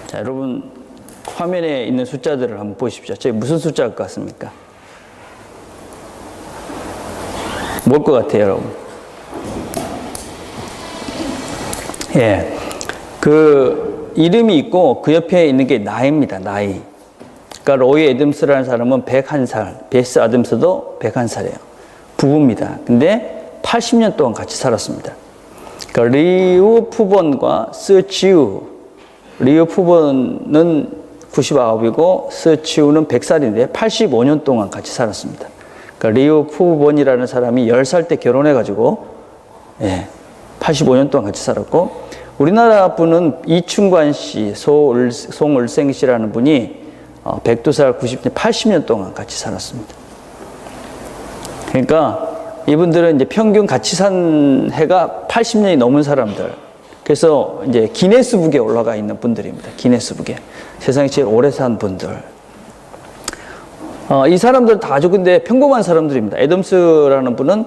자, 여러분 화면에 있는 숫자들을 한번 보십시오. 저게 무슨 숫자일 것 같습니까? 뭘 것 같아요, 여러분? 예, 그 이름이 있고 그 옆에 있는 게 나이입니다. 나이. 그러니까 로이 애덤스라는 사람은 101살, 베스 아담스도 101살이에요. 부부입니다. 근데 80년 동안 같이 살았습니다. 그러니까 리우 푸본과 스치우, 리우 푸본은 99이고 스치우는 100살인데 85년 동안 같이 살았습니다. 그러니까 리우 푸본이라는 사람이 10살 때 결혼해가지고 85년 동안 같이 살았고, 우리나라 분은 이충관 씨, 송을생 씨라는 분이 102살, 90년, 80년 동안 같이 살았습니다. 그러니까 이분들은 이제 평균 같이 산 해가 80년이 넘은 사람들. 그래서 이제 기네스북에 올라가 있는 분들입니다. 기네스북에. 세상에 제일 오래 산 분들. 이 사람들 다 아주 근데 평범한 사람들입니다. 애덤스라는 분은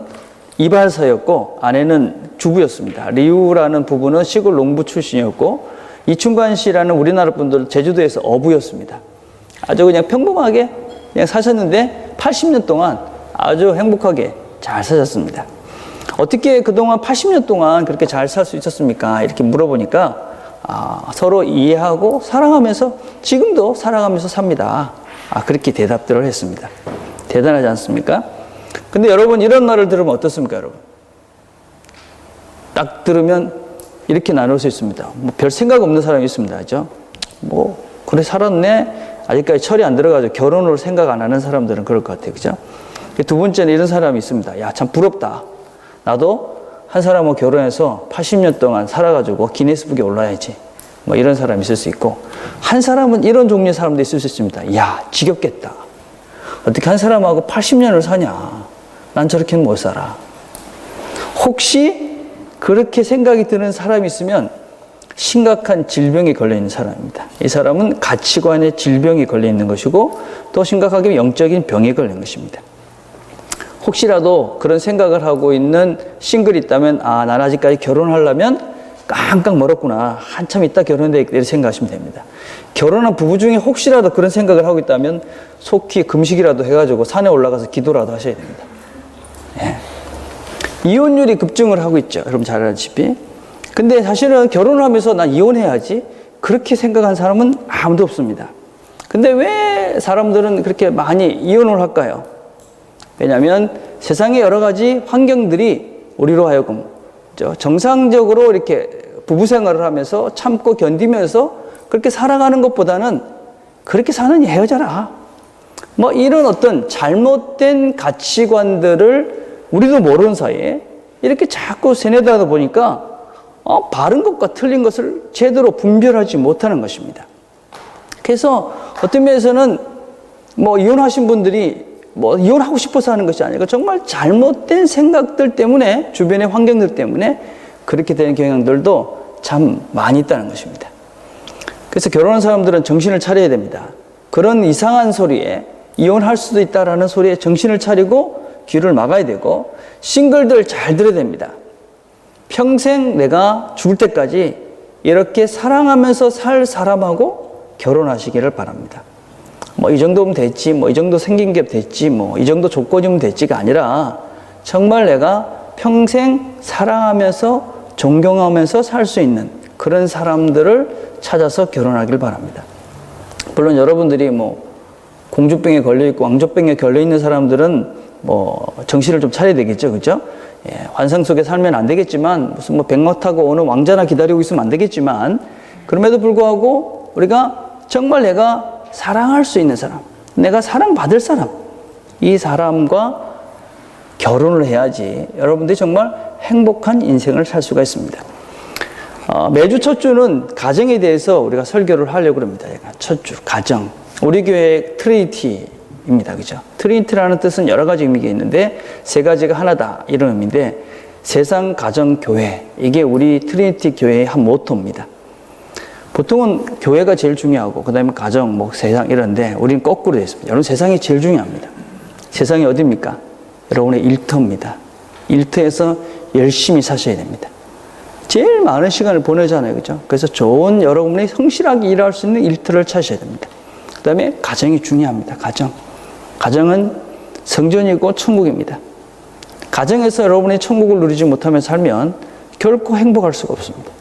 이발사였고 아내는 주부였습니다. 리우라는 부부는 시골 농부 출신이었고, 이충관 씨라는 우리나라 분들은 제주도에서 어부였습니다. 아주 그냥 평범하게 그냥 사셨는데 80년 동안 아주 행복하게 잘 사셨습니다. 어떻게 그동안 80년 동안 그렇게 잘 살 수 있었습니까? 이렇게 물어보니까 서로 이해하고 사랑하면서 지금도 사랑하면서 삽니다. 그렇게 대답들을 했습니다. 대단하지 않습니까? 근데 여러분 이런 말을 들으면 어떻습니까, 여러분? 딱 들으면 이렇게 나눌 수 있습니다. 뭐 별 생각 없는 사람이 있습니다. 그죠? 뭐 그래 살았네. 아직까지 철이 안 들어가지고 결혼을 생각 안 하는 사람들은 그럴 것 같아요. 그죠? 두 번째는 이런 사람이 있습니다. 야, 참 부럽다. 나도 한 사람하고 결혼해서 80년 동안 살아가지고 기네스북에 올라야지. 뭐 이런 사람이 있을 수 있고, 한 사람은 이런 종류의 사람도 있을 수 있습니다. 야, 지겹겠다. 어떻게 한 사람하고 80년을 사냐. 난 저렇게는 못 살아. 혹시 그렇게 생각이 드는 사람이 있으면 심각한 질병에 걸려있는 사람입니다. 이 사람은 가치관의 질병이 걸려있는 것이고, 또 심각하게 영적인 병에 걸린 것입니다. 혹시라도 그런 생각을 하고 있는 싱글이 있다면, 난 아직까지 결혼하려면 깡깡 멀었구나. 한참 있다 결혼해야 되겠다. 이렇게 생각하시면 됩니다. 결혼한 부부 중에 혹시라도 그런 생각을 하고 있다면 속히 금식이라도 해가지고 산에 올라가서 기도라도 하셔야 됩니다. 이혼율이 급증을 하고 있죠. 여러분 잘 알다시피. 근데 사실은 결혼을 하면서 난 이혼해야지 그렇게 생각한 사람은 아무도 없습니다. 근데 왜 사람들은 그렇게 많이 이혼을 할까요? 왜냐하면 세상의 여러 가지 환경들이 우리로 하여금 정상적으로 이렇게 부부 생활을 하면서 참고 견디면서 그렇게 살아가는 것보다는 그렇게 사는 헤어져라. 뭐 이런 어떤 잘못된 가치관들을 우리도 모르는 사이에 이렇게 자꾸 세뇌하다 보니까 바른 것과 틀린 것을 제대로 분별하지 못하는 것입니다. 그래서 어떤 면에서는 뭐 이혼하신 분들이 뭐 이혼하고 싶어서 하는 것이 아니고 정말 잘못된 생각들 때문에, 주변의 환경들 때문에 그렇게 되는 경향들도 참 많이 있다는 것입니다. 그래서 결혼한 사람들은 정신을 차려야 됩니다. 그런 이상한 소리에, 이혼할 수도 있다라는 소리에 정신을 차리고 귀를 막아야 되고, 싱글들 잘 들어야 됩니다. 평생 내가 죽을 때까지 이렇게 사랑하면서 살 사람하고 결혼하시기를 바랍니다. 뭐 이 정도면 됐지, 뭐 이 정도 생긴 게 됐지, 뭐 이 정도 조건이면 됐지가 아니라 정말 내가 평생 사랑하면서 존경하면서 살 수 있는 그런 사람들을 찾아서 결혼하길 바랍니다. 물론 여러분들이 뭐 공주병에 걸려있고 왕조병에 걸려있는 사람들은 뭐 정신을 좀 차려야 되겠죠. 그죠? 환상 속에 살면 안 되겠지만, 무슨 뭐 백마 타고 오는 왕자나 기다리고 있으면 안 되겠지만, 그럼에도 불구하고 우리가 정말 내가 사랑할 수 있는 사람, 내가 사랑받을 사람, 이 사람과 결혼을 해야지 여러분들이 정말 행복한 인생을 살 수가 있습니다. 매주 첫 주는 가정에 대해서 우리가 설교를 하려고 합니다. 첫 주, 가정. 우리 교회 트리니티입니다. 그죠? 트리니티라는 뜻은 여러 가지 의미가 있는데 세 가지가 하나다, 이런 의미인데, 세상 가정 교회, 이게 우리 트리니티 교회의 한 모토입니다. 보통은 교회가 제일 중요하고 그 다음에 가정, 뭐 세상 이런데 우리는 거꾸로 되어 있습니다. 여러분, 세상이 제일 중요합니다. 세상이 어디입니까? 여러분의 일터입니다. 일터에서 열심히 사셔야 됩니다. 제일 많은 시간을 보내잖아요. 그죠? 그래서 좋은 여러분이 성실하게 일할 수 있는 일터를 찾으셔야 됩니다. 그 다음에 가정이 중요합니다. 가정. 가정은 성전이고 천국입니다. 가정에서 여러분이 천국을 누리지 못하며 살면 결코 행복할 수가 없습니다.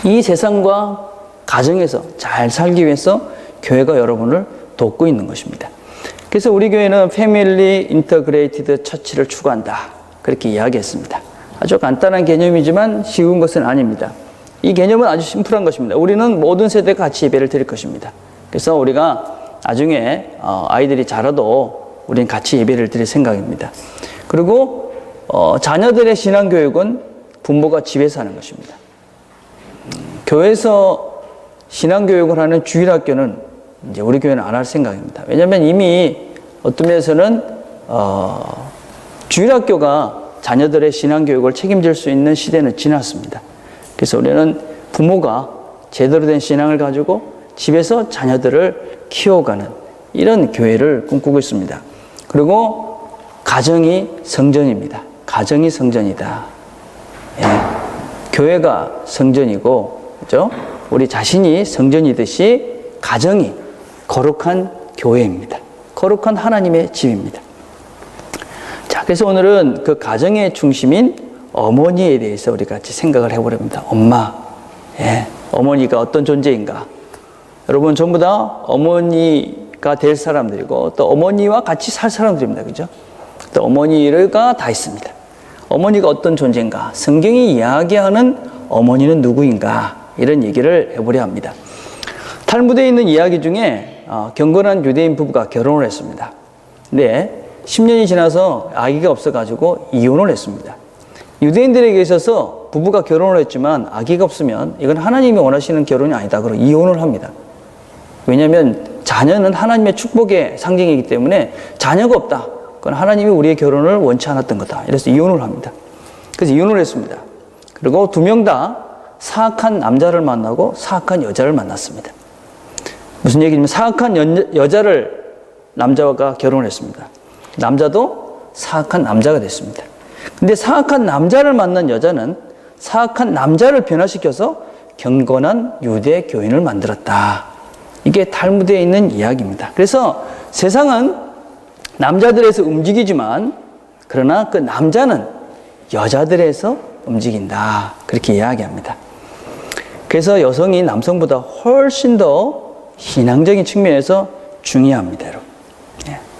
이 세상과 가정에서 잘 살기 위해서 교회가 여러분을 돕고 있는 것입니다. 그래서 우리 교회는 패밀리 인터그레이티드 처치를 추구한다. 그렇게 이야기했습니다. 아주 간단한 개념이지만 쉬운 것은 아닙니다. 이 개념은 아주 심플한 것입니다. 우리는 모든 세대가 같이 예배를 드릴 것입니다. 그래서 우리가 나중에 아이들이 자라도 우리는 같이 예배를 드릴 생각입니다. 그리고 자녀들의 신앙교육은 부모가 집에서 하는 것입니다. 교회에서 신앙교육을 하는 주일학교는 이제 우리 교회는 안 할 생각입니다. 왜냐하면 이미 어떤 면에서는 주일학교가 자녀들의 신앙교육을 책임질 수 있는 시대는 지났습니다. 그래서 우리는 부모가 제대로 된 신앙을 가지고 집에서 자녀들을 키워가는 이런 교회를 꿈꾸고 있습니다. 그리고 가정이 성전입니다. 가정이 성전이다. 예. 교회가 성전이고, 그죠? 우리 자신이 성전이듯이 가정이 거룩한 교회입니다. 거룩한 하나님의 집입니다. 자, 그래서 오늘은 그 가정의 중심인 어머니에 대해서 우리 같이 생각을 해보렵니다. 엄마. 예. 어머니가 어떤 존재인가? 여러분, 전부 다 어머니가 될 사람들이고, 또 어머니와 같이 살 사람들입니다. 그죠? 또 어머니가 다 있습니다. 어머니가 어떤 존재인가? 성경이 이야기하는 어머니는 누구인가? 이런 얘기를 해보려 합니다. 탈무드에 있는 이야기 중에 경건한 유대인 부부가 결혼을 했습니다. 근데 10년이 지나서 아기가 없어가지고 이혼을 했습니다. 유대인들에게 있어서 부부가 결혼을 했지만 아기가 없으면 이건 하나님이 원하시는 결혼이 아니다. 그러고 이혼을 합니다. 왜냐하면 자녀는 하나님의 축복의 상징이기 때문에 자녀가 없다. 그건 하나님이 우리의 결혼을 원치 않았던 거다. 이래서 이혼을 합니다. 그래서 이혼을 했습니다. 그리고 두 명 다 사악한 남자를 만나고 사악한 여자를 만났습니다. 무슨 얘기냐면 사악한 여자를 남자가 결혼을 했습니다. 남자도 사악한 남자가 됐습니다. 근데 사악한 남자를 만난 여자는 사악한 남자를 변화시켜서 경건한 유대 교인을 만들었다. 이게 탈무드에 있는 이야기입니다. 그래서 세상은 남자들에서 움직이지만 그러나 그 남자는 여자들에서 움직인다. 그렇게 이야기합니다. 그래서 여성이 남성보다 훨씬 더 신앙적인 측면에서 중요합니다, 여러분.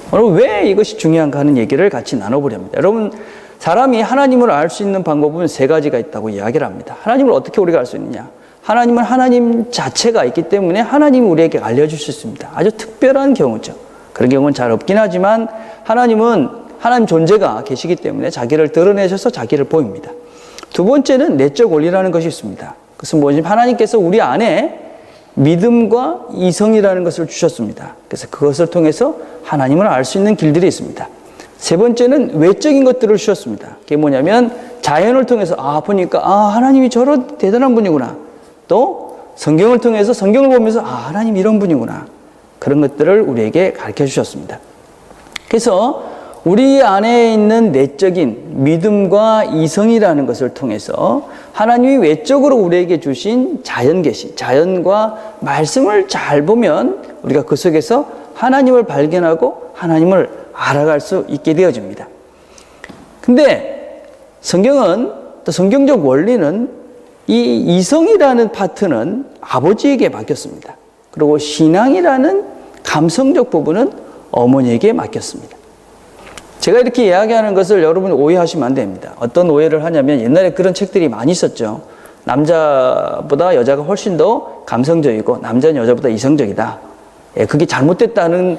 오늘 왜 이것이 중요한가 하는 얘기를 같이 나눠보려 합니다. 여러분, 사람이 하나님을 알 수 있는 방법은 세 가지가 있다고 이야기를 합니다. 하나님을 어떻게 우리가 알 수 있느냐? 하나님은 하나님 자체가 있기 때문에 하나님이 우리에게 알려줄 수 있습니다. 아주 특별한 경우죠. 그런 경우는 잘 없긴 하지만 하나님은 하나님 존재가 계시기 때문에 자기를 드러내셔서 자기를 보입니다. 두 번째는 내적 원리라는 것이 있습니다. 그것은 뭐냐면 하나님께서 우리 안에 믿음과 이성이라는 것을 주셨습니다. 그래서 그것을 통해서 하나님을 알 수 있는 길들이 있습니다. 세 번째는 외적인 것들을 주셨습니다. 그게 뭐냐면 자연을 통해서 보니까 하나님이 저런 대단한 분이구나. 또 성경을 통해서 성경을 보면서 하나님 이런 분이구나. 그런 것들을 우리에게 가르쳐 주셨습니다. 그래서 우리 안에 있는 내적인 믿음과 이성이라는 것을 통해서 하나님이 외적으로 우리에게 주신 자연 계시, 자연과 말씀을 잘 보면 우리가 그 속에서 하나님을 발견하고 하나님을 알아갈 수 있게 되어집니다. 근데 성경은, 또 성경적 원리는 이 이성이라는 파트는 아버지에게 맡겼습니다. 그리고 신앙이라는 감성적 부분은 어머니에게 맡겼습니다. 제가 이렇게 이야기하는 것을 여러분이 오해하시면 안 됩니다. 어떤 오해를 하냐면 옛날에 그런 책들이 많이 있었죠. 남자보다 여자가 훨씬 더 감성적이고 남자는 여자보다 이성적이다. 그게 잘못됐다는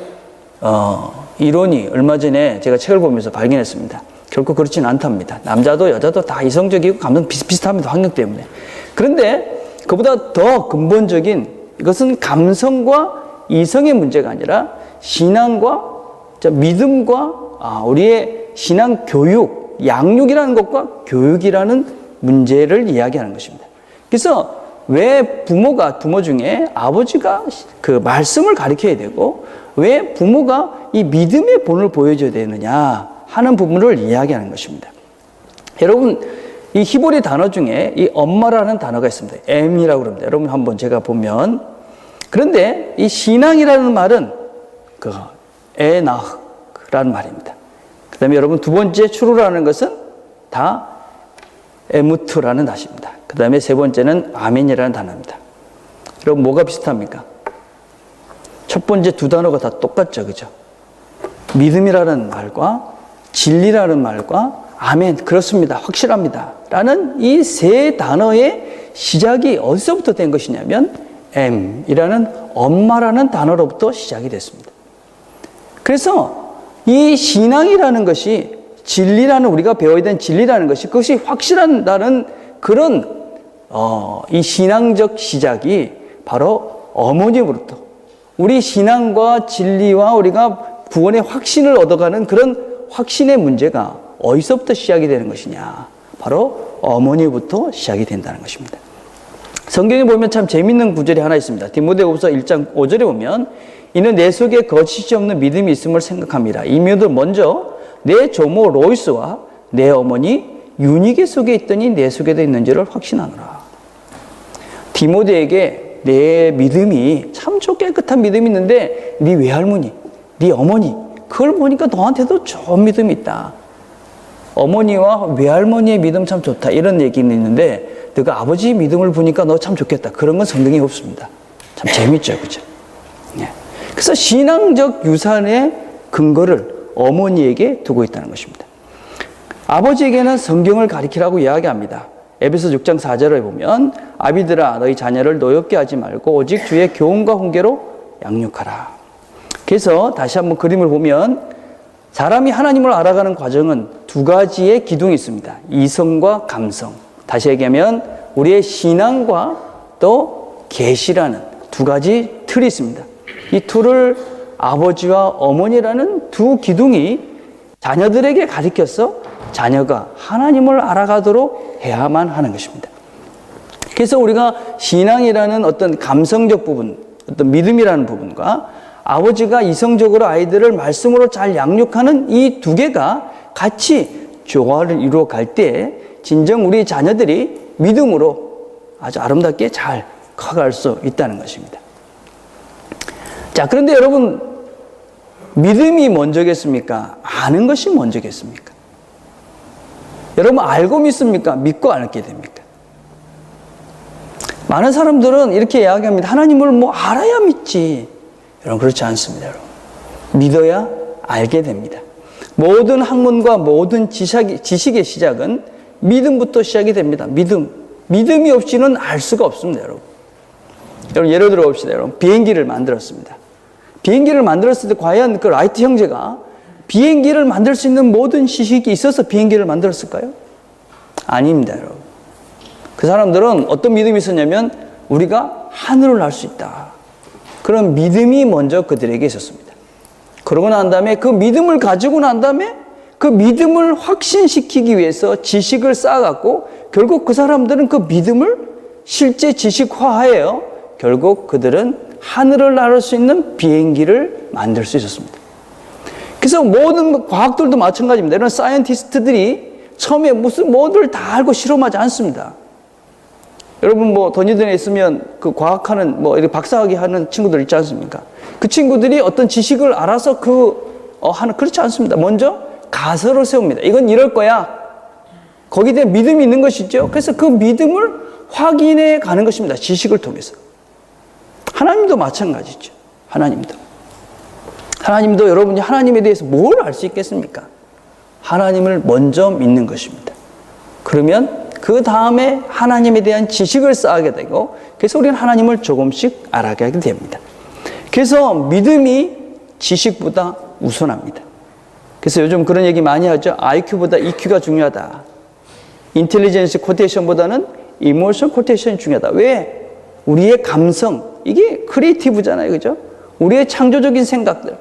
이론이 얼마 전에 제가 책을 보면서 발견했습니다. 결코 그렇지는 않답니다. 남자도 여자도 다 이성적이고 감성 비슷비슷합니다. 환경 때문에. 그런데 그보다 더 근본적인 이것은 감성과 이성의 문제가 아니라 신앙과 믿음과 우리의 신앙 교육, 양육이라는 것과 교육이라는 문제를 이야기하는 것입니다. 그래서 왜 부모 중에 아버지가 그 말씀을 가르쳐야 되고 왜 부모가 이 믿음의 본을 보여줘야 되느냐 하는 부분을 이야기하는 것입니다. 여러분, 이 히브리 단어 중에 이 엄마라는 단어가 있습니다. M이라고 그럽니다. 여러분 한번 제가 보면. 그런데 이 신앙이라는 말은 그 에나흐라는 말입니다. 그 다음에 여러분 두 번째 추루라는 것은 다 에무트라는 단어입니다. 그 다음에 세 번째는 아멘이라는 단어입니다. 여러분 뭐가 비슷합니까? 첫 번째 두 단어가 다 똑같죠. 그죠? 믿음이라는 말과 진리라는 말과 아멘, 그렇습니다. 확실합니다. 라는 이 세 단어의 시작이 어디서부터 된 것이냐면 M이라는 엄마라는 단어로부터 시작이 됐습니다. 그래서 이 신앙이라는 것이 진리라는 우리가 배워야 되는 진리라는 것이 그것이 확실한다는 그런 이 신앙적 시작이 바로 어머니로부터 우리 신앙과 진리와 우리가 구원의 확신을 얻어가는 그런 확신의 문제가 어디서부터 시작이 되는 것이냐? 바로 어머니부터 시작이 된다는 것입니다. 성경에 보면 참 재밌는 구절이 하나 있습니다. 디모데후서 1장 5절에 보면 이는 내 속에 거짓이 없는 믿음이 있음을 생각합니다. 이 믿음 먼저 내 조모 로이스와 내 어머니 유니게 속에 있더니 내 속에도 있는지를 확신하노라. 디모데에게 내 믿음이 참 깨끗한 믿음이 있는데 네 외할머니, 네 어머니 그걸 보니까 너한테도 좋은 믿음이 있다. 어머니와 외할머니의 믿음 참 좋다. 이런 얘기는 있는데 너가 아버지의 믿음을 보니까 너 참 좋겠다. 그런 건 성경에 없습니다. 참 재밌죠. 그죠? 네. 그래서 신앙적 유산의 근거를 어머니에게 두고 있다는 것입니다. 아버지에게는 성경을 가리키라고 이야기합니다. 에베소 6장 4절에 보면 아비들아 너희 자녀를 노엽게 하지 말고 오직 주의 교훈과 훈계로 양육하라. 그래서 다시 한번 그림을 보면 사람이 하나님을 알아가는 과정은 두 가지의 기둥이 있습니다. 이성과 감성. 다시 얘기하면 우리의 신앙과 또 계시라는 두 가지 틀이 있습니다. 이 틀을 아버지와 어머니라는 두 기둥이 자녀들에게 가르쳐서 자녀가 하나님을 알아가도록 해야만 하는 것입니다. 그래서 우리가 신앙이라는 어떤 감성적 부분, 어떤 믿음이라는 부분과 아버지가 이성적으로 아이들을 말씀으로 잘 양육하는 이 두 개가 같이 조화를 이루어 갈 때 진정 우리 자녀들이 믿음으로 아주 아름답게 잘 커갈 수 있다는 것입니다. 자, 그런데 여러분, 믿음이 먼저겠습니까? 아는 것이 먼저겠습니까? 여러분, 알고 믿습니까? 믿고 알게 됩니까? 많은 사람들은 이렇게 이야기합니다. 하나님을 뭐 알아야 믿지. 여러분, 그렇지 않습니다. 여러분. 믿어야 알게 됩니다. 모든 학문과 모든 지식의 시작은 믿음부터 시작이 됩니다. 믿음이 없이는 알 수가 없습니다, 여러분. 여러분, 예를 들어 봅시다, 여러분. 비행기를 만들었습니다. 비행기를 만들었을 때 과연 그 라이트 형제가 비행기를 만들 수 있는 모든 지식이 있어서 비행기를 만들었을까요? 아닙니다, 여러분. 그 사람들은 어떤 믿음이 있었냐면 우리가 하늘을 날 수 있다. 그런 믿음이 먼저 그들에게 있었습니다. 그러고 난 다음에 그 믿음을 가지고 난 다음에 그 믿음을 확신시키기 위해서 지식을 쌓아갖고 결국 그 사람들은 그 믿음을 실제 지식화하여 결국 그들은 하늘을 나를 수 있는 비행기를 만들 수 있었습니다. 그래서 모든 과학들도 마찬가지입니다. 이런 사이언티스트들이 처음에 무슨 뭐를 다 알고 실험하지 않습니다. 여러분 뭐 돈이든에 있으면 그 과학하는 뭐 이렇게 박사학위 하는 친구들 있지 않습니까? 그 친구들이 어떤 지식을 알아서 하는 그렇지 않습니다. 먼저 가설을 세웁니다. 이건 이럴 거야. 거기에 대한 믿음이 있는 것이죠. 그래서 그 믿음을 확인해 가는 것입니다. 지식을 통해서. 하나님도 마찬가지죠. 하나님도 여러분이 하나님에 대해서 뭘 알 수 있겠습니까? 하나님을 먼저 믿는 것입니다. 그러면 그 다음에 하나님에 대한 지식을 쌓게 되고 그래서 우리는 하나님을 조금씩 알아가게 됩니다. 그래서 믿음이 지식보다 우선합니다. 그래서 요즘 그런 얘기 많이 하죠. IQ보다 EQ가 중요하다. 인텔리전스 쿼테이션보다는 이모션 쿼테이션이 중요하다. 왜? 우리의 감성, 이게 크리에이티브잖아요. 그죠? 우리의 창조적인 생각들,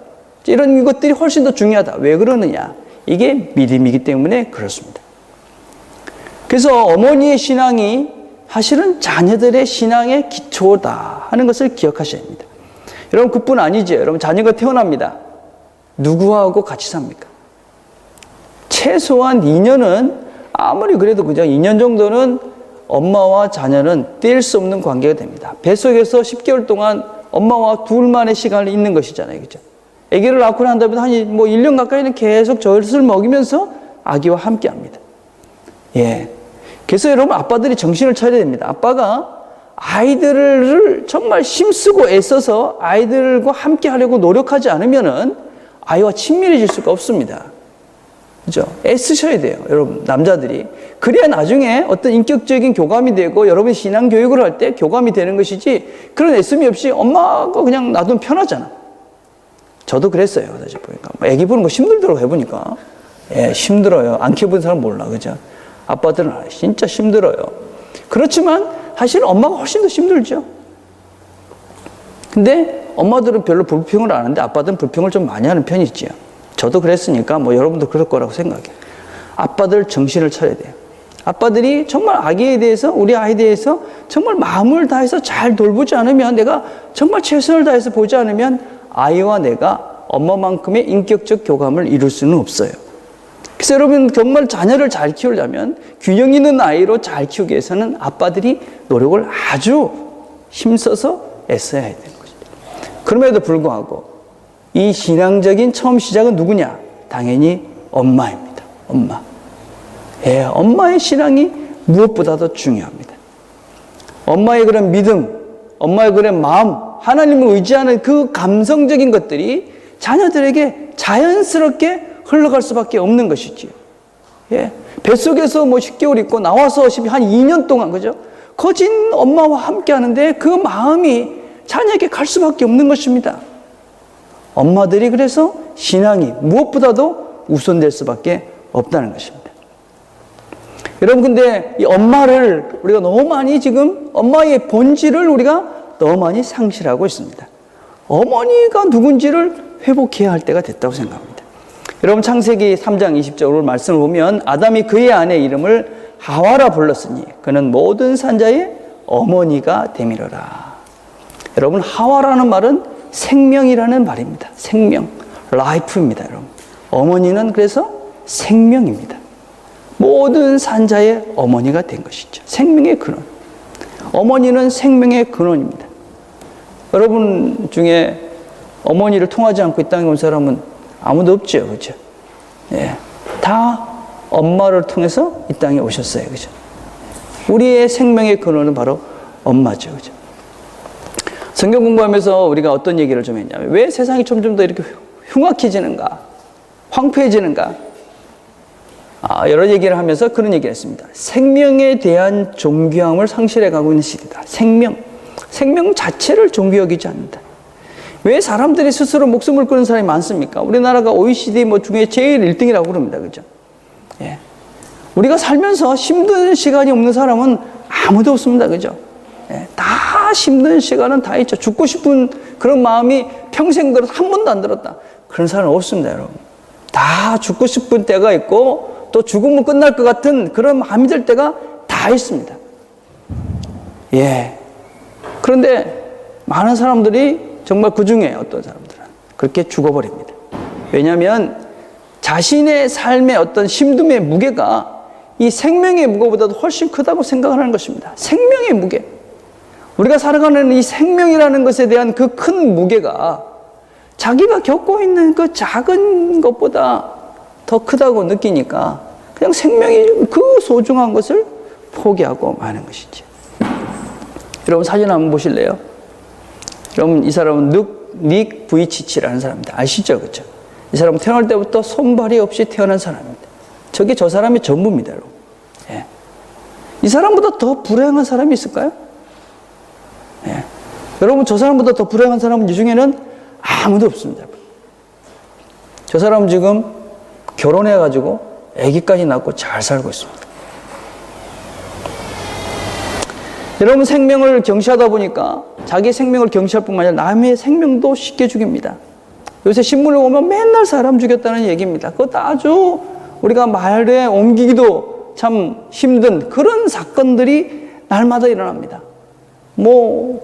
이런 것들이 훨씬 더 중요하다. 왜 그러느냐? 이게 믿음이기 때문에 그렇습니다. 그래서 어머니의 신앙이 사실은 자녀들의 신앙의 기초다 하는 것을 기억하셔야 합니다. 여러분, 그뿐 아니죠. 여러분, 자녀가 태어납니다. 누구하고 같이 삽니까? 최소한 2년은 아무리 그래도 그죠? 2년 정도는 엄마와 자녀는 뗄 수 없는 관계가 됩니다. 뱃속에서 10개월 동안 엄마와 둘만의 시간을 있는 것이잖아요. 그죠? 아기를 낳고 난 다음에 한 1년 가까이는 계속 젖을 먹이면서 아기와 함께 합니다. 예. 그래서 여러분, 아빠들이 정신을 차려야 됩니다. 아빠가 아이들을 정말 힘쓰고 애써서 아이들과 함께 하려고 노력하지 않으면은 아이와 친밀해질 수가 없습니다. 그죠? 애쓰셔야 돼요, 여러분, 남자들이. 그래야 나중에 어떤 인격적인 교감이 되고 여러분 신앙 교육을 할 때 교감이 되는 것이지, 그런 애씀이 없이 엄마가 그냥 놔두면 편하잖아. 저도 그랬어요. 사실 보니까. 애기 보는 거 힘들더라고, 해보니까. 예, 힘들어요. 안 키워본 사람 몰라, 그죠? 아빠들은 진짜 힘들어요. 그렇지만 사실은 엄마가 훨씬 더 힘들죠. 근데 엄마들은 별로 불평을 안 하는데 아빠들은 불평을 좀 많이 하는 편이 있지요. 저도 그랬으니까 여러분도 그럴 거라고 생각해요. 아빠들 정신을 차려야 돼요. 아빠들이 정말 아기에 대해서, 우리 아이에 대해서 정말 마음을 다해서 잘 돌보지 않으면, 내가 정말 최선을 다해서 보지 않으면 아이와 내가 엄마만큼의 인격적 교감을 이룰 수는 없어요. 그래서 여러분, 정말 자녀를 잘 키우려면, 균형 있는 아이로 잘 키우기 위해서는 아빠들이 노력을 아주 힘써서 애써야 되는 것이죠. 그럼에도 불구하고 이 신앙적인 처음 시작은 누구냐? 당연히 엄마입니다. 엄마. 예, 엄마의 신앙이 무엇보다도 중요합니다. 엄마의 그런 믿음, 엄마의 그런 마음, 하나님을 의지하는 그 감성적인 것들이 자녀들에게 자연스럽게 흘러갈 수밖에 없는 것이지요. 예. 뱃속에서 10개월 있고 나와서 한 2년 동안, 그죠? 거진 엄마와 함께 하는데 그 마음이 자녀에게 갈 수밖에 없는 것입니다. 엄마들이 그래서 신앙이 무엇보다도 우선될 수밖에 없다는 것입니다. 여러분, 근데 이 엄마를 우리가 너무 많이 지금 엄마의 본질을 우리가 너무 많이 상실하고 있습니다. 어머니가 누군지를 회복해야 할 때가 됐다고 생각합니다. 여러분, 창세기 3장 20절 말씀을 보면 아담이 그의 아내 이름을 하와라 불렀으니 그는 모든 산자의 어머니가 되밀어라. 여러분, 하와라는 말은 생명이라는 말입니다. 생명, 라이프입니다, 여러분. 어머니는 그래서 생명입니다. 모든 산자의 어머니가 된 것이죠. 생명의 근원. 어머니는 생명의 근원입니다. 여러분 중에 어머니를 통하지 않고 이 땅에 온 사람은 아무도 없죠, 그렇죠? 예, 다 엄마를 통해서 이 땅에 오셨어요, 그렇죠? 우리의 생명의 근원은 바로 엄마죠, 그렇죠? 성경 공부하면서 우리가 어떤 얘기를 좀 했냐면, 왜 세상이 점점 더 이렇게 흉악해지는가, 황폐해지는가? 여러 얘기를 하면서 그런 얘기를 했습니다. 생명에 대한 존귀함을 상실해가고 있는 시대다. 생명 자체를 존귀 여기지 않는다. 왜 사람들이 스스로 목숨을 끊는 사람이 많습니까? 우리나라가 OECD 중에 제일 1등이라고 그럽니다. 그죠? 예. 우리가 살면서 힘든 시간이 없는 사람은 아무도 없습니다. 그죠? 예. 다 힘든 시간은 다 있죠. 죽고 싶은 그런 마음이 평생 들어서 한 번도 안 들었다. 그런 사람은 없습니다, 여러분. 다 죽고 싶은 때가 있고, 또 죽으면 끝날 것 같은 그런 마음이 들 때가 다 있습니다. 예. 그런데 많은 사람들이 정말 그 중에 어떤 사람들은 그렇게 죽어버립니다. 왜냐하면 자신의 삶의 어떤 힘듦의 무게가 이 생명의 무게보다도 훨씬 크다고 생각을 하는 것입니다. 생명의 무게. 우리가 살아가는 이 생명이라는 것에 대한 그 큰 무게가 자기가 겪고 있는 그 작은 것보다 더 크다고 느끼니까 그냥 생명이 그 소중한 것을 포기하고 마는 것이지. 여러분, 사진 한번 보실래요? 여러분, 이 사람은 닉 부이치치라는 사람입니다. 아시죠? 그렇죠? 이 사람은 태어날 때부터 손발이 없이 태어난 사람입니다. 저게 저 사람의 전부입니다, 여러분. 예. 이 사람보다 더 불행한 사람이 있을까요? 예. 여러분, 저 사람보다 더 불행한 사람은 이 중에는 아무도 없습니다. 저 사람은 지금 결혼해가지고 아기까지 낳고 잘 살고 있습니다. 여러분, 생명을 경시하다 보니까 자기 생명을 경시할 뿐만 아니라 남의 생명도 쉽게 죽입니다. 요새 신문을 보면 맨날 사람 죽였다는 얘기입니다. 그것도 아주 우리가 말에 옮기기도 참 힘든 그런 사건들이 날마다 일어납니다.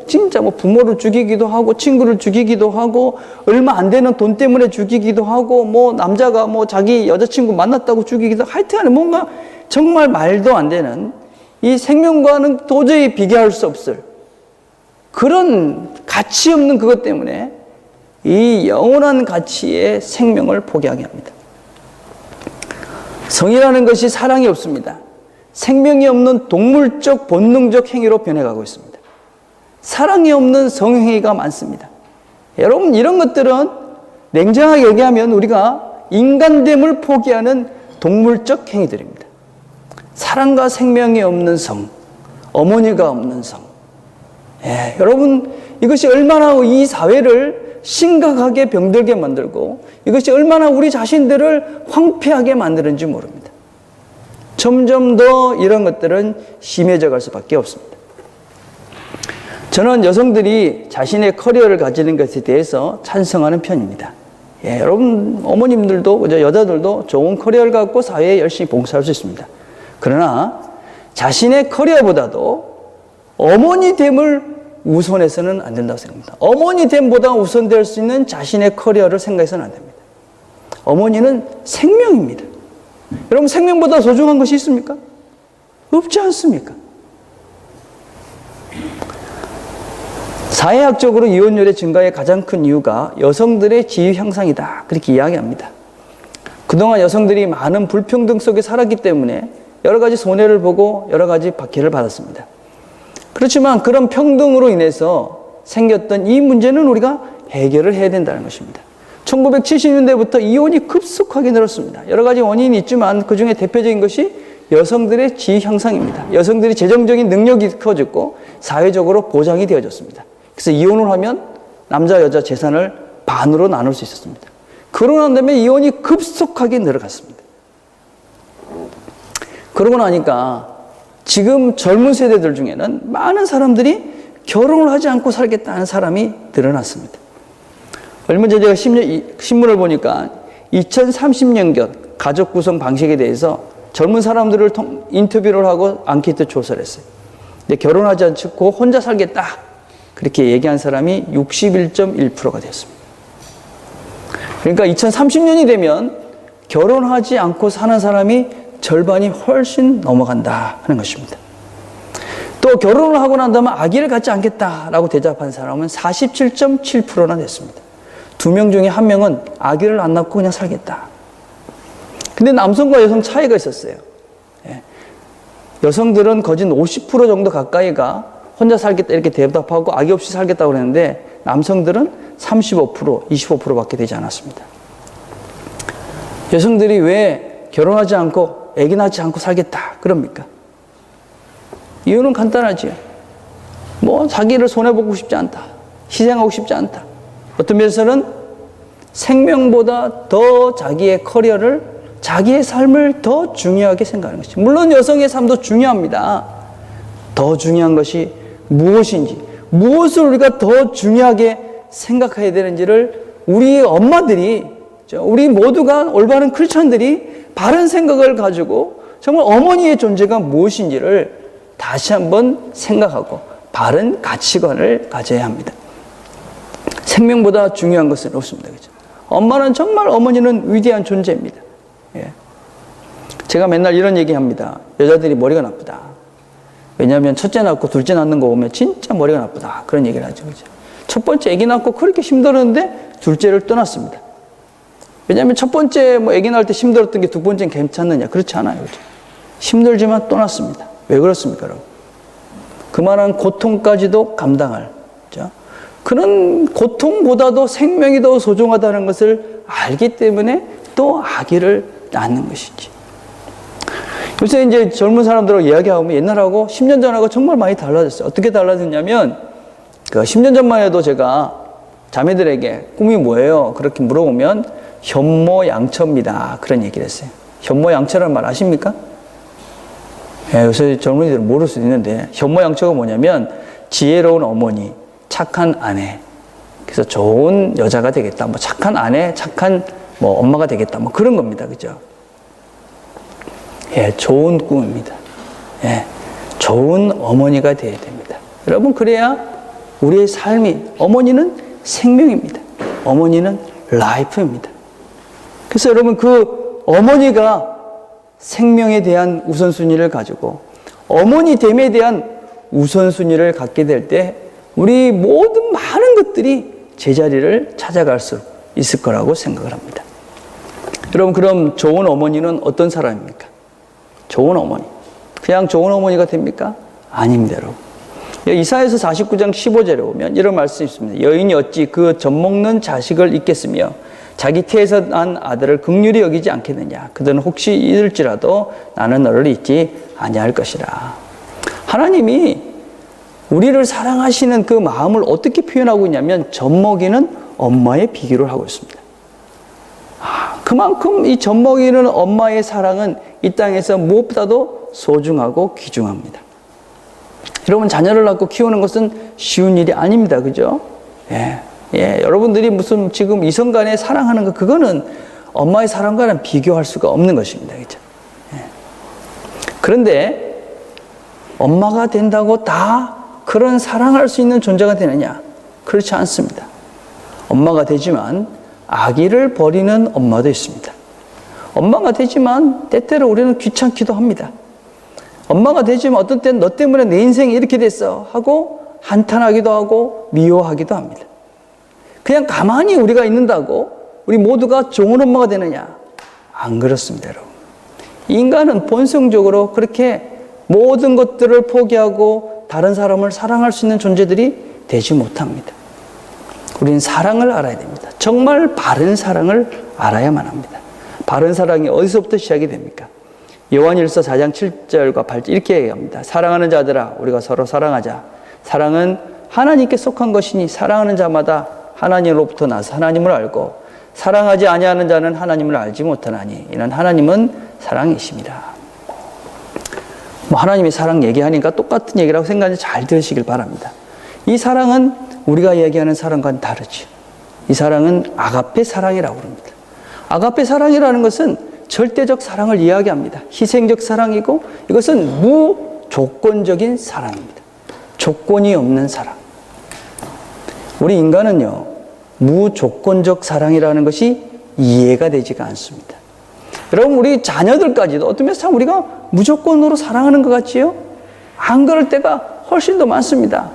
진짜 부모를 죽이기도 하고, 친구를 죽이기도 하고, 얼마 안 되는 돈 때문에 죽이기도 하고, 남자가 자기 여자친구 만났다고 죽이기도, 하여튼 뭔가 정말 말도 안 되는, 이 생명과는 도저히 비교할 수 없을 그런 가치 없는 그것 때문에 이 영원한 가치의 생명을 포기하게 합니다. 성이라는 것이 사랑이 없습니다. 생명이 없는 동물적 본능적 행위로 변해가고 있습니다. 사랑이 없는 성행위가 많습니다. 여러분, 이런 것들은 냉정하게 얘기하면 우리가 인간됨을 포기하는 동물적 행위들입니다. 사랑과 생명이 없는 성, 어머니가 없는 성. 여러분, 이것이 얼마나 이 사회를 심각하게 병들게 만들고 이것이 얼마나 우리 자신들을 황폐하게 만드는지 모릅니다. 점점 더 이런 것들은 심해져 갈 수밖에 없습니다. 저는 여성들이 자신의 커리어를 가지는 것에 대해서 찬성하는 편입니다. 여러분, 어머님들도, 여자들도 좋은 커리어를 갖고 사회에 열심히 봉사할 수 있습니다. 그러나 자신의 커리어보다도 어머니됨을 우선해서는 안 된다고 생각합니다. 어머니됨보다 우선될 수 있는 자신의 커리어를 생각해서는 안 됩니다. 어머니는 생명입니다. 여러분, 생명보다 소중한 것이 있습니까? 없지 않습니까? 사회학적으로 이혼율의 증가의 가장 큰 이유가 여성들의 지위 향상이다, 그렇게 이야기합니다. 그동안 여성들이 많은 불평등 속에 살았기 때문에 여러 가지 손해를 보고 여러 가지 박해를 받았습니다. 그렇지만 그런 평등으로 인해서 생겼던 이 문제는 우리가 해결을 해야 된다는 것입니다. 1970년대부터 이혼이 급속하게 늘었습니다. 여러 가지 원인이 있지만 그 중에 대표적인 것이 여성들의 지위 향상입니다. 여성들이 재정적인 능력이 커졌고 사회적으로 보장이 되어졌습니다. 그래서 이혼을 하면 남자 여자 재산을 반으로 나눌 수 있었습니다. 그러고 난 다음에 이혼이 급속하게 늘어갔습니다. 그러고 나니까 지금 젊은 세대들 중에는 많은 사람들이 결혼을 하지 않고 살겠다는 사람이 늘어났습니다. 얼마 전에 제가 신문을 보니까 2030년경 가족 구성 방식에 대해서 젊은 사람들을 인터뷰를 하고 앙케이트 조사를 했어요. 근데 결혼하지 않고 혼자 살겠다, 그렇게 얘기한 사람이 61.1%가 되었습니다. 그러니까 2030년이 되면 결혼하지 않고 사는 사람이 절반이 훨씬 넘어간다 하는 것입니다. 또 결혼을 하고 난 다음에 아기를 갖지 않겠다라고 대답한 사람은 47.7%나 됐습니다. 2명 중에 1명은 아기를 안 낳고 그냥 살겠다. 근데 남성과 여성 차이가 있었어요. 여성들은 거진 50% 정도 가까이가 혼자 살겠다 이렇게 대답하고 아기 없이 살겠다고 그랬는데 남성들은 35%, 25%밖에 되지 않았습니다. 여성들이 왜 결혼하지 않고 아기 낳지 않고 살겠다 그럽니까? 이유는 간단하지요. 자기를 손해보고 싶지 않다, 희생하고 싶지 않다. 어떤 면에서는 생명보다 더 자기의 커리어를, 자기의 삶을 더 중요하게 생각하는 것이죠. 물론 여성의 삶도 중요합니다. 더 중요한 것이 무엇인지, 무엇을 우리가 더 중요하게 생각해야 되는지를 우리 엄마들이, 우리 모두가 올바른 크리스천들이 바른 생각을 가지고 정말 어머니의 존재가 무엇인지를 다시 한번 생각하고 바른 가치관을 가져야 합니다. 생명보다 중요한 것은 없습니다. 그죠? 엄마는 정말, 어머니는 위대한 존재입니다. 제가 맨날 이런 얘기 합니다. 여자들이 머리가 나쁘다. 왜냐하면 첫째 낳고 둘째 낳는 거 보면 진짜 머리가 나쁘다, 그런 얘기를 하죠. 그죠? 첫 번째 아기 낳고 그렇게 힘들었는데 둘째를 떠났습니다. 왜냐하면 첫 번째 아기 낳을 때 힘들었던 게 두 번째는 괜찮느냐? 그렇지 않아요. 그죠? 힘들지만 떠났습니다. 왜 그렇습니까, 여러분? 그만한 고통까지도 감당할, 그죠? 그런 고통보다도 생명이 더 소중하다는 것을 알기 때문에 또 아기를 낳는 것이지. 요새 이제 젊은 사람들하고 이야기하면 옛날하고 10년 전하고 정말 많이 달라졌어요. 어떻게 달라졌냐면, 10년 전만 해도 제가 자매들에게 꿈이 뭐예요? 그렇게 물어보면 현모양처입니다, 그런 얘기를 했어요. 현모양처라는 말 아십니까? 요새 젊은이들은 모를 수도 있는데, 현모양처가 뭐냐면 지혜로운 어머니, 착한 아내, 그래서 좋은 여자가 되겠다, 착한 아내, 착한 엄마가 되겠다, 그런 겁니다. 그죠? 좋은 꿈입니다. 좋은 어머니가 되어야 됩니다. 여러분, 그래야 우리의 삶이, 어머니는 생명입니다. 어머니는 라이프입니다. 그래서 여러분, 그 어머니가 생명에 대한 우선순위를 가지고 어머니됨에 대한 우선순위를 갖게 될 때 우리 모든 많은 것들이 제자리를 찾아갈 수 있을 거라고 생각을 합니다. 여러분, 그럼 좋은 어머니는 어떤 사람입니까? 좋은 어머니. 그냥 좋은 어머니가 됩니까? 아닙니다, 여러분. 이사야서 49장 15절에 보면 이런 말씀이 있습니다. 여인이 어찌 그 젖먹는 자식을 잊겠으며 자기 태에서 난 아들을 긍휼히 여기지 않겠느냐. 그들은 혹시 잊을지라도 나는 너를 잊지 아니할 것이라. 하나님이 우리를 사랑하시는 그 마음을 어떻게 표현하고 있냐면 젖먹이는 엄마의 비교를 하고 있습니다. 그만큼 이 젖먹이는 엄마의 사랑은 이 땅에서 무엇보다도 소중하고 귀중합니다. 여러분, 자녀를 낳고 키우는 것은 쉬운 일이 아닙니다. 그죠? 여러분들이 무슨 지금 이성간에 사랑하는 것, 그거는 엄마의 사랑과는 비교할 수가 없는 것입니다. 그죠? 그런데 엄마가 된다고 다 그런 사랑할 수 있는 존재가 되느냐? 그렇지 않습니다. 엄마가 되지만 아기를 버리는 엄마도 있습니다. 엄마가 되지만 때때로 우리는 귀찮기도 합니다. 엄마가 되지만 어떤 때는 너 때문에 내 인생이 이렇게 됐어 하고 한탄하기도 하고 미워하기도 합니다. 그냥 가만히 우리가 있는다고 우리 모두가 좋은 엄마가 되느냐? 안 그렇습니다, 여러분. 인간은 본성적으로 그렇게 모든 것들을 포기하고 다른 사람을 사랑할 수 있는 존재들이 되지 못합니다. 우리는 사랑을 알아야 됩니다. 정말 바른 사랑을 알아야만 합니다. 바른 사랑이 어디서부터 시작이 됩니까? 요한일서 4장 7절과 8절 이렇게 얘기합니다. 사랑하는 자들아, 우리가 서로 사랑하자. 사랑은 하나님께 속한 것이니 사랑하는 자마다 하나님으로부터 나서 하나님을 알고 사랑하지 아니하는 자는 하나님을 알지 못하나니 이는 하나님은 사랑이십니다. 하나님의 사랑 얘기하니까 똑같은 얘기라고 생각하지 잘 들으시길 바랍니다. 이 사랑은 우리가 얘기하는 사랑과는 다르죠. 이 사랑은 아가페 사랑이라고 합니다. 아가페 사랑이라는 것은 절대적 사랑을 이야기합니다. 희생적 사랑이고 이것은 무조건적인 사랑입니다. 조건이 없는 사랑. 우리 인간은요, 무조건적 사랑이라는 것이 이해가 되지가 않습니다. 여러분, 우리 자녀들까지도 어떤 면에서 참 우리가 무조건으로 사랑하는 것 같지요? 안 그럴 때가 훨씬 더 많습니다.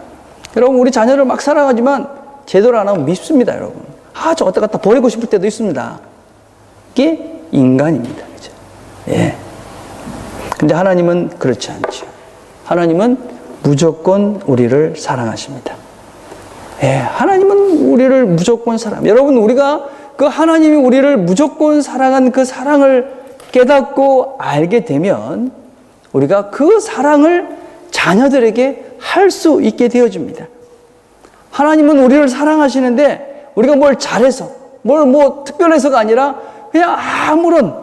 여러분, 우리 자녀를 막 사랑하지만 제대로 안 하면 밉습니다, 여러분. 저 어디 갖다 버리고 싶을 때도 있습니다. 이게 인간입니다. 그죠? 근데 하나님은 그렇지 않죠. 하나님은 무조건 우리를 사랑하십니다. 하나님은 우리를 무조건 사랑합니다. 여러분, 우리가 그 하나님이 우리를 무조건 사랑한 그 사랑을 깨닫고 알게 되면 우리가 그 사랑을 자녀들에게 할 수 있게 되어집니다. 하나님은 우리를 사랑하시는데 우리가 뭘 잘해서, 뭘 특별해서가 아니라 그냥 아무런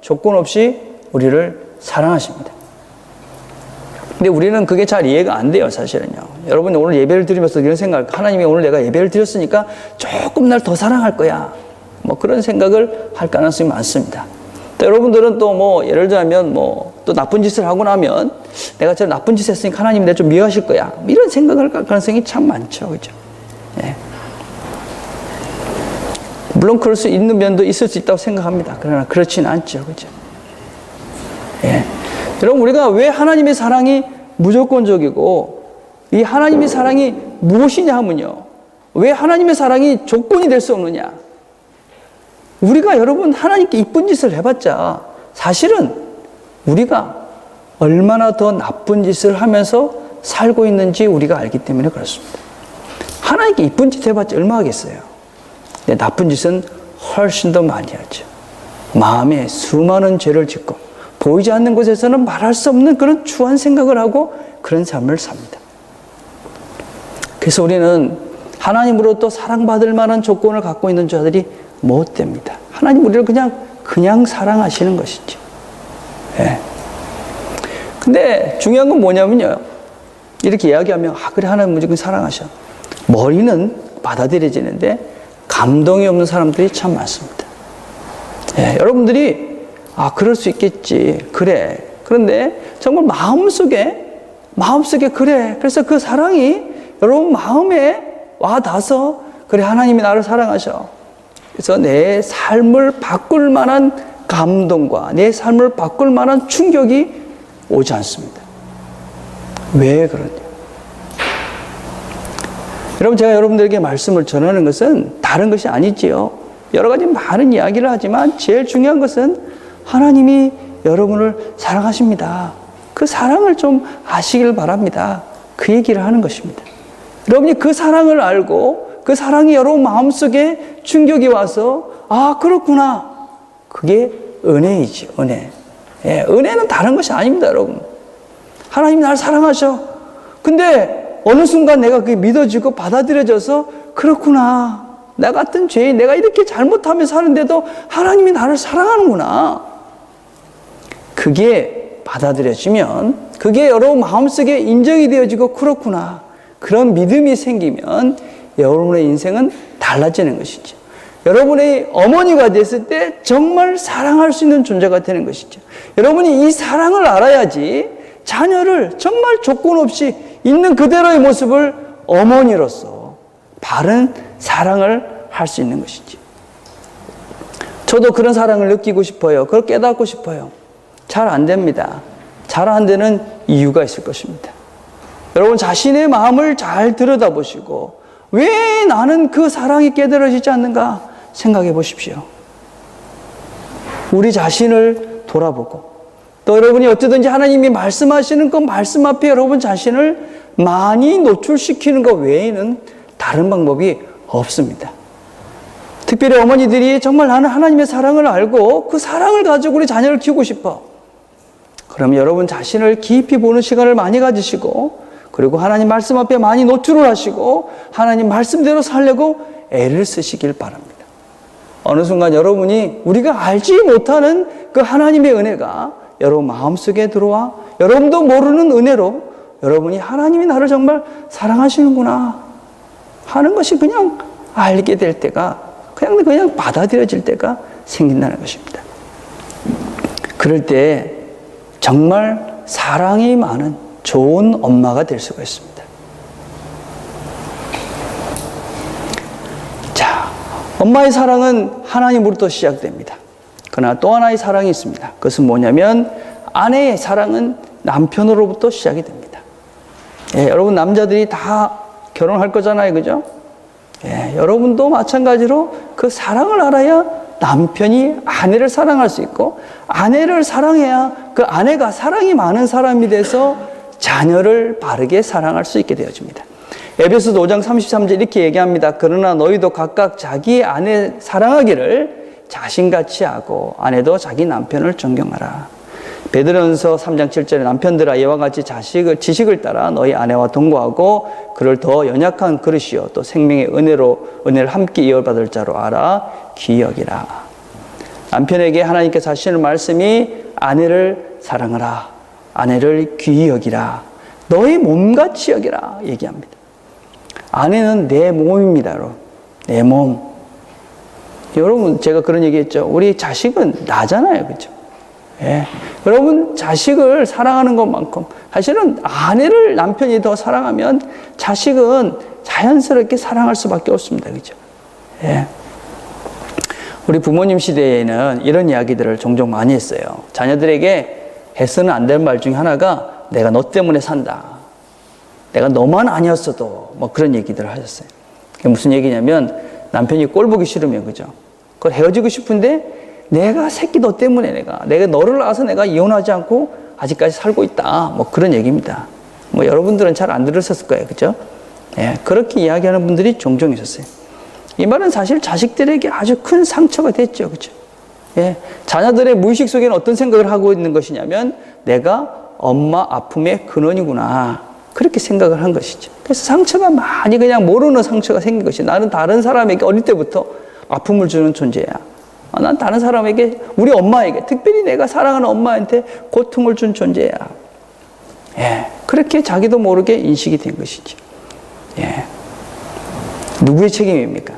조건 없이 우리를 사랑하십니다. 근데 우리는 그게 잘 이해가 안 돼요, 사실은요. 여러분, 오늘 예배를 드리면서 이런 생각, 하나님이 오늘 내가 예배를 드렸으니까 조금 날 더 사랑할 거야. 그런 생각을 할 가능성이 많습니다. 또 여러분들은 또 예를 들면 또 나쁜 짓을 하고 나면 내가 저 나쁜 짓 했으니까 하나님이 내가 좀 미워하실 거야. 이런 생각을 할 가능성이 참 많죠. 그죠? 물론 그럴 수 있는 면도 있을 수 있다고 생각합니다. 그러나 그렇지는 않죠. 그죠? 여러분, 우리가 왜 하나님의 사랑이 무조건적이고 이 하나님의 사랑이 무엇이냐 하면요. 왜 하나님의 사랑이 조건이 될 수 없느냐? 우리가 여러분 하나님께 이쁜 짓을 해봤자 사실은 우리가 얼마나 더 나쁜 짓을 하면서 살고 있는지 우리가 알기 때문에 그렇습니다. 하나님께 이쁜 짓 해봤자 얼마 하겠어요? 근데 나쁜 짓은 훨씬 더 많이 하죠. 마음에 수많은 죄를 짓고 보이지 않는 곳에서는 말할 수 없는 그런 추한 생각을 하고 그런 삶을 삽니다. 그래서 우리는 하나님으로부터 사랑받을 만한 조건을 갖고 있는 자들이 못 됩니다. 하나님 우리를 그냥 사랑하시는 것이죠. 근데 중요한 건 뭐냐면요. 이렇게 이야기하면 그래, 하나님 무조건 사랑하셔. 머리는 받아들여지는데 감동이 없는 사람들이 참 많습니다. 여러분들이 그럴 수 있겠지. 그래. 그런데 정말 마음속에 마음속에 그래. 그래서 그 사랑이 여러분 마음에 와 닿아서 그래, 하나님이 나를 사랑하셔. 그래서 내 삶을 바꿀 만한 감동과 내 삶을 바꿀 만한 충격이 오지 않습니다. 왜 그러냐? 여러분, 제가 여러분들에게 말씀을 전하는 것은 다른 것이 아니지요. 여러 가지 많은 이야기를 하지만 제일 중요한 것은 하나님이 여러분을 사랑하십니다. 그 사랑을 좀 아시길 바랍니다. 그 얘기를 하는 것입니다. 여러분이 그 사랑을 알고 그 사랑이 여러분 마음속에 충격이 와서 아, 그렇구나. 그게 은혜이지, 은혜. 예, 은혜는 다른 것이 아닙니다, 여러분. 하나님이 나를 사랑하셔. 근데 어느 순간 내가 그게 믿어지고 받아들여져서 그렇구나. 나 같은 죄인, 내가 이렇게 잘못하며 사는데도 하나님이 나를 사랑하는구나. 그게 받아들여지면, 그게 여러분 마음속에 인정이 되어지고 그렇구나. 그런 믿음이 생기면 여러분의 인생은 달라지는 것이죠. 여러분의 어머니가 됐을 때 정말 사랑할 수 있는 존재가 되는 것이죠. 여러분이 이 사랑을 알아야지 자녀를 정말 조건 없이 있는 그대로의 모습을 어머니로서 바른 사랑을 할 수 있는 것이죠. 저도 그런 사랑을 느끼고 싶어요. 그걸 깨닫고 싶어요. 잘 안 됩니다. 잘 안 되는 이유가 있을 것입니다. 여러분 자신의 마음을 잘 들여다보시고 왜 나는 그 사랑이 깨달아지지 않는가 생각해 보십시오. 우리 자신을 돌아보고 또 여러분이 어쩌든지 하나님이 말씀하시는 그 말씀 앞에 여러분 자신을 많이 노출시키는 것 외에는 다른 방법이 없습니다. 특별히 어머니들이 정말 나는 하나님의 사랑을 알고 그 사랑을 가지고 우리 자녀를 키우고 싶어. 그럼 여러분 자신을 깊이 보는 시간을 많이 가지시고 그리고 하나님 말씀 앞에 많이 노출을 하시고 하나님 말씀대로 살려고 애를 쓰시길 바랍니다. 어느 순간 여러분이 우리가 알지 못하는 그 하나님의 은혜가 여러분 마음속에 들어와 여러분도 모르는 은혜로 여러분이 하나님이 나를 정말 사랑하시는구나 하는 것이 그냥 알게 될 때가 그냥 받아들여질 때가 생긴다는 것입니다. 그럴 때 정말 사랑이 많은 좋은 엄마가 될 수가 있습니다. 자, 엄마의 사랑은 하나님으로부터 시작됩니다. 그러나 또 하나의 사랑이 있습니다. 그것은 뭐냐면 아내의 사랑은 남편으로부터 시작이 됩니다. 예, 여러분 남자들이 다 결혼할 거잖아요, 그죠? 예, 여러분도 마찬가지로 그 사랑을 알아야 남편이 아내를 사랑할 수 있고 아내를 사랑해야 그 아내가 사랑이 많은 사람이 돼서 자녀를 바르게 사랑할 수 있게 되어집니다. 에베소서 5장 33절 이렇게 얘기합니다. 그러나 너희도 각각 자기 아내 사랑하기를 자신같이 하고 아내도 자기 남편을 존경하라. 베드로전서 3장 7절에 남편들아 이와 같이 지식을 따라 너희 아내와 동거하고 그를 더 연약한 그릇이요 또 생명의 은혜를 함께 이어받을 자로 알아 귀히 여기라. 남편에게 하나님께서 하시는 말씀이 아내를 사랑하라. 아내를 귀히 여기라. 너희 몸같이 여기라 얘기합니다. 아내는 내 몸입니다, 여러분. 내 몸. 여러분 제가 그런 얘기했죠. 우리 자식은 나잖아요, 그렇죠? 예. 여러분 자식을 사랑하는 것만큼 사실은 아내를 남편이 더 사랑하면 자식은 자연스럽게 사랑할 수밖에 없습니다, 그렇죠? 예. 우리 부모님 시대에는 이런 이야기들을 종종 많이 했어요. 자녀들에게 해서는 안 될 말 중에 하나가 내가 너 때문에 산다. 내가 너만 아니었어도 뭐 그런 얘기들을 하셨어요. 그게 무슨 얘기냐면 남편이 꼴 보기 싫으면 그죠? 그걸 헤어지고 싶은데 내가 새끼 너 때문에 내가 너를 낳아서 내가 이혼하지 않고 아직까지 살고 있다. 뭐 그런 얘기입니다. 뭐 여러분들은 잘 안 들으셨을 거예요. 그죠? 예, 그렇게 이야기하는 분들이 종종 있었어요. 이 말은 사실 자식들에게 아주 큰 상처가 됐죠. 그죠? 예, 자녀들의 무의식 속에는 어떤 생각을 하고 있는 것이냐면 내가 엄마 아픔의 근원이구나. 그렇게 생각을 한 것이죠. 그래서 상처가 많이 그냥 모르는 상처가 생긴 것이 나는 다른 사람에게 어릴 때부터 아픔을 주는 존재야. 난 다른 사람에게 우리 엄마에게 특별히 내가 사랑하는 엄마한테 고통을 준 존재야. 예, 그렇게 자기도 모르게 인식이 된 것이죠. 예, 누구의 책임입니까?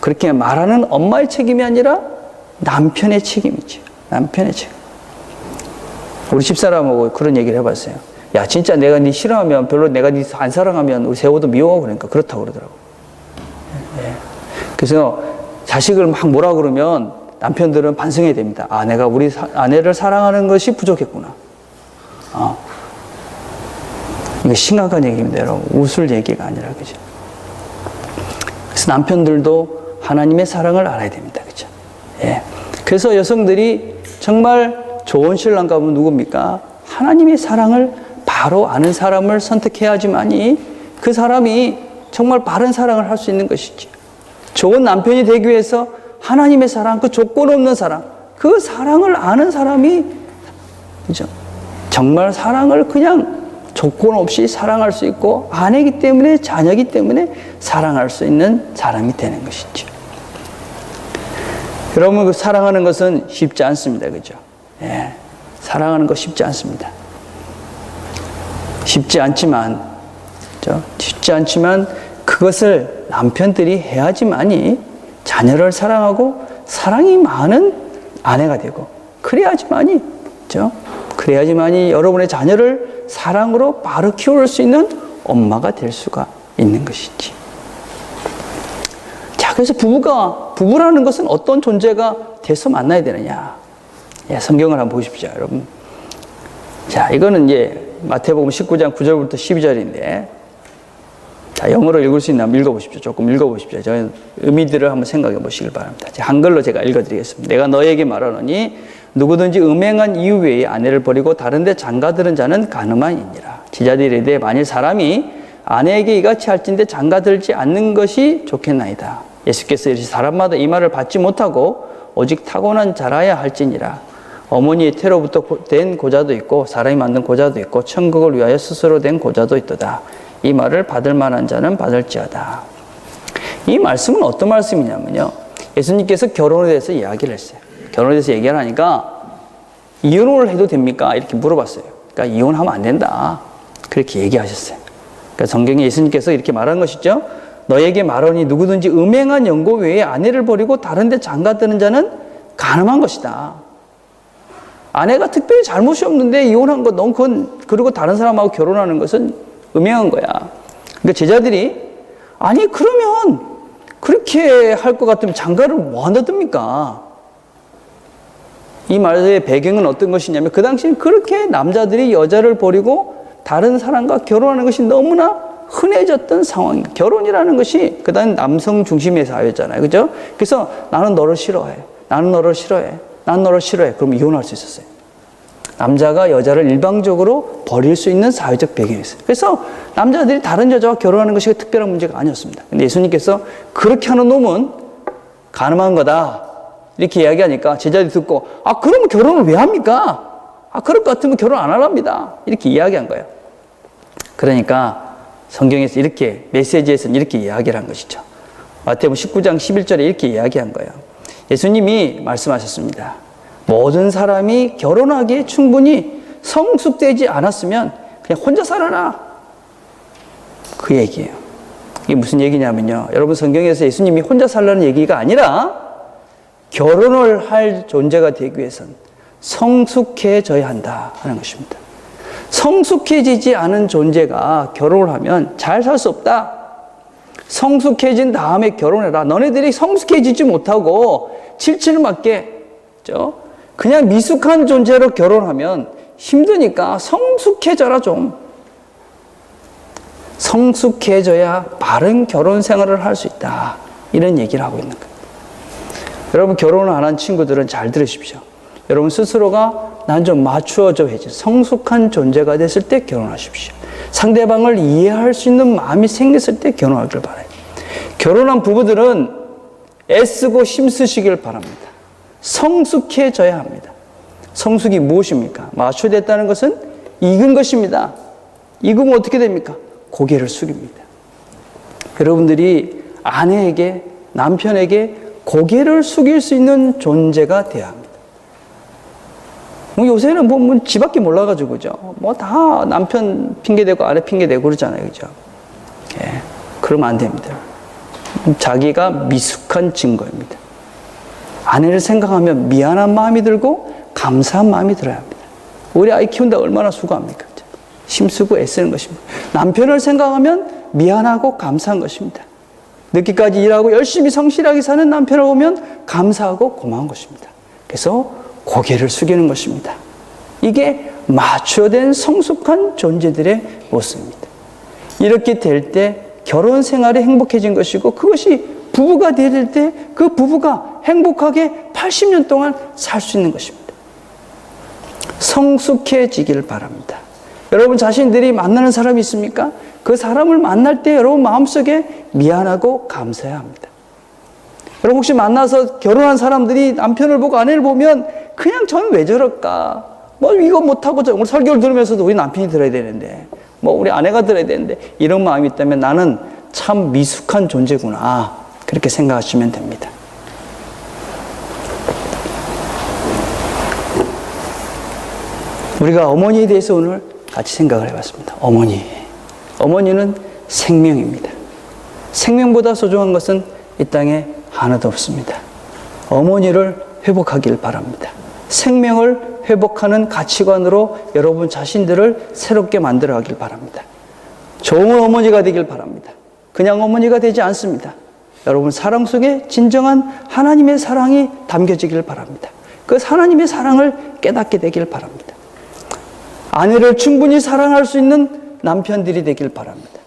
그렇게 말하는 엄마의 책임이 아니라 남편의 책임이죠. 남편의 책임. 우리 집사람하고 그런 얘기를 해봤어요. 야, 진짜 내가 네 싫어하면, 별로 내가 네 안 사랑하면 우리 세호도 미워하고 그러니까 그렇다고 그러더라고. 예. 그래서 자식을 막 뭐라 그러면 남편들은 반성해야 됩니다. 아, 내가 우리 아내를 사랑하는 것이 부족했구나. 이거 심각한 얘기입니다, 여러분. 웃을 얘기가 아니라, 그죠? 그래서 남편들도 하나님의 사랑을 알아야 됩니다, 그죠? 예. 그래서 여성들이 정말 좋은 신랑 가면 누굽니까? 하나님의 사랑을 바로 아는 사람을 선택해야지만이 그 사람이 정말 바른 사랑을 할 수 있는 것이지. 좋은 남편이 되기 위해서 하나님의 사랑, 그 조건 없는 사랑, 그 사랑을 아는 사람이, 그죠? 정말 사랑을 그냥 조건 없이 사랑할 수 있고, 아내이기 때문에, 자녀이기 때문에 사랑할 수 있는 사람이 되는 것이죠. 여러분, 그 사랑하는 것은 쉽지 않습니다. 그죠? 예. 사랑하는 거 쉽지 않습니다. 쉽지 않지만, 그죠? 쉽지 않지만, 그것을 남편들이 해야지만이 자녀를 사랑하고 사랑이 많은 아내가 되고, 그래야지만이, 그죠? 그래야지만이 여러분의 자녀를 사랑으로 바로 키울 수 있는 엄마가 될 수가 있는 것이지. 자, 그래서 부부라는 것은 어떤 존재가 돼서 만나야 되느냐. 예, 성경을 한번 보십시오, 여러분. 자, 이거는 이제 마태복음 19장 9절부터 12절인데, 자, 영어로 읽을 수 있나 읽어보십시오. 조금 읽어보십시오. 저는 의미들을 한번 생각해 보시길 바랍니다. 한글로 제가 읽어드리겠습니다. 내가 너에게 말하노니 누구든지 음행한 이유 외에 아내를 버리고 다른 데 장가드는 자는 간음한이니라. 지자들이 이르되 만일 사람이 아내에게 이같이 할진대 장가들지 않는 것이 좋겠나이다. 예수께서 이르시되 사람마다 이 말을 받지 못하고 오직 타고난 자라야 할지니라. 어머니의 태로부터 된 고자도 있고 사람이 만든 고자도 있고 천국을 위하여 스스로 된 고자도 있도다. 이 말을 받을 만한 자는 받을지어다. 이 말씀은 어떤 말씀이냐면요, 예수님께서 결혼에 대해서 이야기를 했어요. 결혼에 대해서 얘기를 하니까 이혼을 해도 됩니까? 이렇게 물어봤어요. 그러니까 이혼하면 안 된다, 그렇게 얘기하셨어요. 그러니까 성경에 예수님께서 이렇게 말한 것이죠. 너에게 말하니 누구든지 음행한 연고 외에 아내를 버리고 다른 데 장가드는 자는 간음한 것이다. 아내가 특별히 잘못이 없는데 이혼한 것, 넌 그리고 다른 사람하고 결혼하는 것은 음행한 거야. 그러니까 제자들이, 아니 그러면 그렇게 할 것 같으면 장가를 뭐 한다 듭니까? 이 말의 배경은 어떤 것이냐면, 그 당시엔 그렇게 남자들이 여자를 버리고 다른 사람과 결혼하는 것이 너무나 흔해졌던 상황입니다. 결혼이라는 것이 그다음 남성 중심의 사회잖아요, 그죠? 그래서 나는 너를 싫어해, 나는 너를 싫어해, 나는 너를 싫어해. 그럼 이혼할 수 있었어요. 남자가 여자를 일방적으로 버릴 수 있는 사회적 배경이 있어요. 그래서 남자들이 다른 여자와 결혼하는 것이 특별한 문제가 아니었습니다. 근데 예수님께서 그렇게 하는 놈은 간음한 거다, 이렇게 이야기하니까 제자들이 듣고, 아, 그러면 결혼을 왜 합니까? 아, 그럴 것 같으면 결혼 안 하랍니다, 이렇게 이야기한 거예요. 그러니까 성경에서 이렇게, 메시지에서는 이렇게 이야기를 한 것이죠. 마태복음 19장 11절에 이렇게 이야기한 거예요. 예수님이 말씀하셨습니다. 모든 사람이 결혼하기에 충분히 성숙되지 않았으면 그냥 혼자 살아라, 그 얘기예요. 이게 무슨 얘기냐면요, 여러분, 성경에서 예수님이 혼자 살라는 얘기가 아니라 결혼을 할 존재가 되기 위해서는 성숙해져야 한다 하는 것입니다. 성숙해지지 않은 존재가 결혼을 하면 잘 살 수 없다. 성숙해진 다음에 결혼해라. 너네들이 성숙해지지 못하고 칠칠을 맞게 그냥 미숙한 존재로 결혼하면 힘드니까 성숙해져라 좀. 성숙해져야 바른 결혼 생활을 할 수 있다, 이런 얘기를 하고 있는 거예요. 여러분, 결혼을 안 한 친구들은 잘 들으십시오. 여러분 스스로가 난 좀 마추어져야지, 성숙한 존재가 됐을 때 결혼하십시오. 상대방을 이해할 수 있는 마음이 생겼을 때 결혼하길 바라요. 결혼한 부부들은 애쓰고 힘쓰시길 바랍니다. 성숙해져야 합니다. 성숙이 무엇입니까? 마추어됐다는 것은 익은 것입니다. 익으면 어떻게 됩니까? 고개를 숙입니다. 여러분들이 아내에게, 남편에게 고개를 숙일 수 있는 존재가 되어야 합니다. 요새는 뭐 지밖에 몰라가지고, 그죠? 뭐 다 남편 핑계대고 아내 핑계대고 그러잖아요, 그죠? 예, 그러면 안 됩니다. 자기가 미숙한 증거입니다. 아내를 생각하면 미안한 마음이 들고 감사한 마음이 들어야 합니다. 우리 아이 키운다 얼마나 수고합니까? 힘쓰고 애쓰는 것입니다. 남편을 생각하면 미안하고 감사한 것입니다. 늦게까지 일하고 열심히 성실하게 사는 남편을 보면 감사하고 고마운 것입니다. 그래서 고개를 숙이는 것입니다. 이게 마취된 성숙한 존재들의 모습입니다. 이렇게 될 때 결혼 생활이 행복해진 것이고, 그것이 부부가 될 때 그 부부가 행복하게 80년 동안 살 수 있는 것입니다. 성숙해지기를 바랍니다. 여러분 자신들이 만나는 사람이 있습니까? 그 사람을 만날 때 여러분 마음속에 미안하고 감사해야 합니다. 여러분 혹시 만나서 결혼한 사람들이 남편을 보고 아내를 보면 그냥 저는 왜 저럴까? 뭐 이거 못하고 오늘 설교를 들으면서도 우리 남편이 들어야 되는데, 뭐 우리 아내가 들어야 되는데, 이런 마음이 있다면 나는 참 미숙한 존재구나, 그렇게 생각하시면 됩니다. 우리가 어머니에 대해서 오늘 같이 생각을 해봤습니다. 어머니는 생명입니다. 생명보다 소중한 것은 이 땅에 하나도 없습니다. 어머니를 회복하길 바랍니다. 생명을 회복하는 가치관으로 여러분 자신들을 새롭게 만들어 가길 바랍니다. 좋은 어머니가 되길 바랍니다. 그냥 어머니가 되지 않습니다. 여러분 사랑 속에 진정한 하나님의 사랑이 담겨지길 바랍니다. 그 하나님의 사랑을 깨닫게 되길 바랍니다. 아내를 충분히 사랑할 수 있는 남편들이 되길 바랍니다.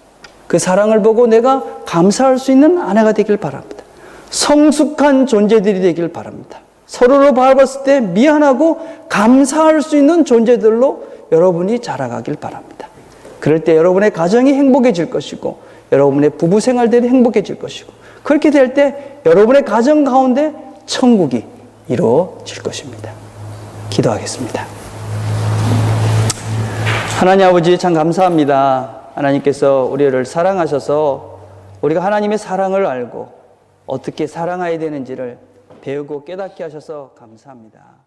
그 사랑을 보고 내가 감사할 수 있는 아내가 되길 바랍니다. 성숙한 존재들이 되길 바랍니다. 서로를 바라봤을 때 미안하고 감사할 수 있는 존재들로 여러분이 자라가길 바랍니다. 그럴 때 여러분의 가정이 행복해질 것이고, 여러분의 부부 생활들이 행복해질 것이고, 그렇게 될 때 여러분의 가정 가운데 천국이 이루어질 것입니다. 기도하겠습니다. 하나님 아버지 참 감사합니다. 하나님께서 우리를 사랑하셔서 우리가 하나님의 사랑을 알고 어떻게 사랑해야 되는지를 배우고 깨닫게 하셔서 감사합니다.